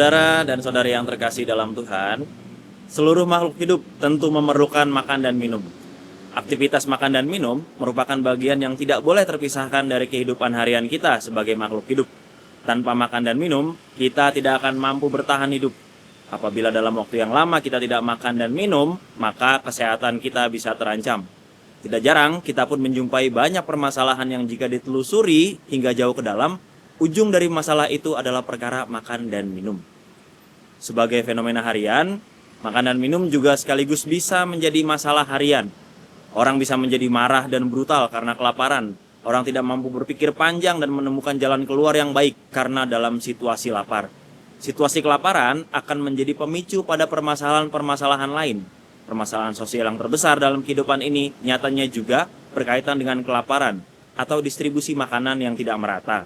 Saudara dan saudari yang terkasih dalam Tuhan, seluruh makhluk hidup tentu memerlukan makan dan minum. Aktivitas makan dan minum merupakan bagian yang tidak boleh terpisahkan dari kehidupan harian kita sebagai makhluk hidup. Tanpa makan dan minum, kita tidak akan mampu bertahan hidup. Apabila dalam waktu yang lama kita tidak makan dan minum, maka kesehatan kita bisa terancam. Tidak jarang, kita pun menjumpai banyak permasalahan yang jika ditelusuri hingga jauh ke dalam, ujung dari masalah itu adalah perkara makan dan minum. Sebagai fenomena harian, makan dan minum juga sekaligus bisa menjadi masalah harian. Orang bisa menjadi marah dan brutal karena kelaparan. Orang tidak mampu berpikir panjang dan menemukan jalan keluar yang baik karena dalam situasi lapar. Situasi kelaparan akan menjadi pemicu pada permasalahan-permasalahan lain. Permasalahan sosial yang terbesar dalam kehidupan ini nyatanya juga berkaitan dengan kelaparan atau distribusi makanan yang tidak merata.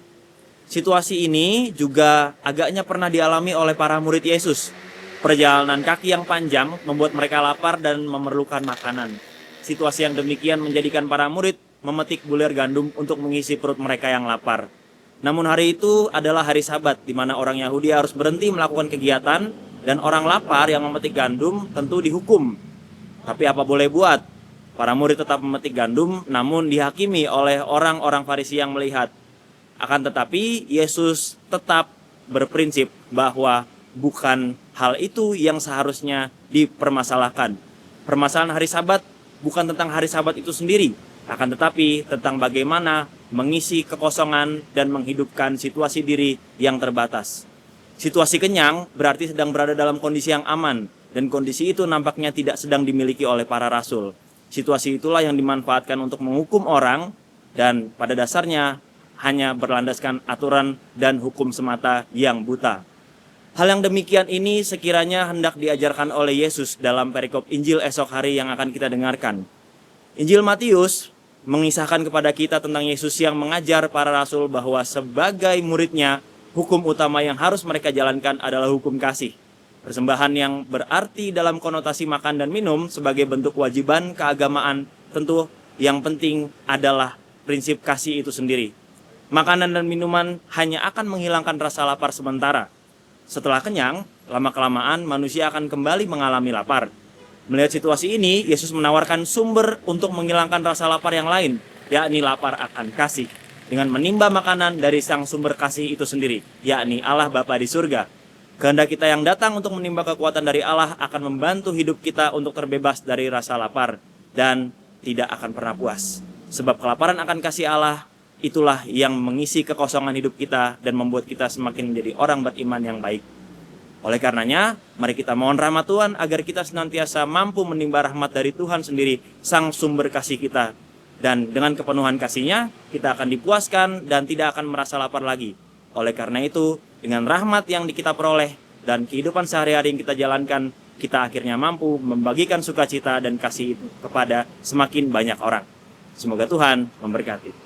Situasi ini juga agaknya pernah dialami oleh para murid Yesus. Perjalanan kaki yang panjang membuat mereka lapar dan memerlukan makanan. Situasi yang demikian menjadikan para murid memetik bulir gandum untuk mengisi perut mereka yang lapar. Namun hari itu adalah hari Sabat, di mana orang Yahudi harus berhenti melakukan kegiatan dan orang lapar yang memetik gandum tentu dihukum. Tapi apa boleh buat? Para murid tetap memetik gandum, namun dihakimi oleh orang-orang Farisi yang melihat. Akan tetapi Yesus tetap berprinsip bahwa bukan hal itu yang seharusnya dipermasalahkan. Permasalahan hari Sabat bukan tentang hari Sabat itu sendiri, akan tetapi tentang bagaimana mengisi kekosongan dan menghidupkan situasi diri yang terbatas. Situasi kenyang berarti sedang berada dalam kondisi yang aman, dan kondisi itu nampaknya tidak sedang dimiliki oleh para rasul. Situasi itulah yang dimanfaatkan untuk menghukum orang, dan pada dasarnya hanya berlandaskan aturan dan hukum semata yang buta. Hal yang demikian ini sekiranya hendak diajarkan oleh Yesus dalam perikop Injil esok hari yang akan kita dengarkan. Injil Matius mengisahkan kepada kita tentang Yesus yang mengajar para rasul bahwa sebagai muridnya, hukum utama yang harus mereka jalankan adalah hukum kasih. Persembahan yang berarti dalam konotasi makan dan minum sebagai bentuk kewajiban keagamaan, tentu yang penting adalah prinsip kasih itu sendiri. Makanan dan minuman hanya akan menghilangkan rasa lapar sementara. Setelah kenyang, lama-kelamaan manusia akan kembali mengalami lapar. Melihat situasi ini, Yesus menawarkan sumber untuk menghilangkan rasa lapar yang lain, yakni lapar akan kasih, dengan menimba makanan dari sang sumber kasih itu sendiri, yakni Allah Bapa di surga. Kehendak kita yang datang untuk menimba kekuatan dari Allah akan membantu hidup kita untuk terbebas dari rasa lapar dan tidak akan pernah puas. Sebab kelaparan akan kasih Allah, itulah yang mengisi kekosongan hidup kita dan membuat kita semakin menjadi orang beriman yang baik. Oleh karenanya, mari kita mohon rahmat Tuhan agar kita senantiasa mampu menimba rahmat dari Tuhan sendiri, sang sumber kasih kita. Dan dengan kepenuhan kasih-Nya, kita akan dipuaskan dan tidak akan merasa lapar lagi. Oleh karena itu, dengan rahmat yang kita peroleh dan kehidupan sehari-hari yang kita jalankan, kita akhirnya mampu membagikan sukacita dan kasih itu kepada semakin banyak orang. Semoga Tuhan memberkati.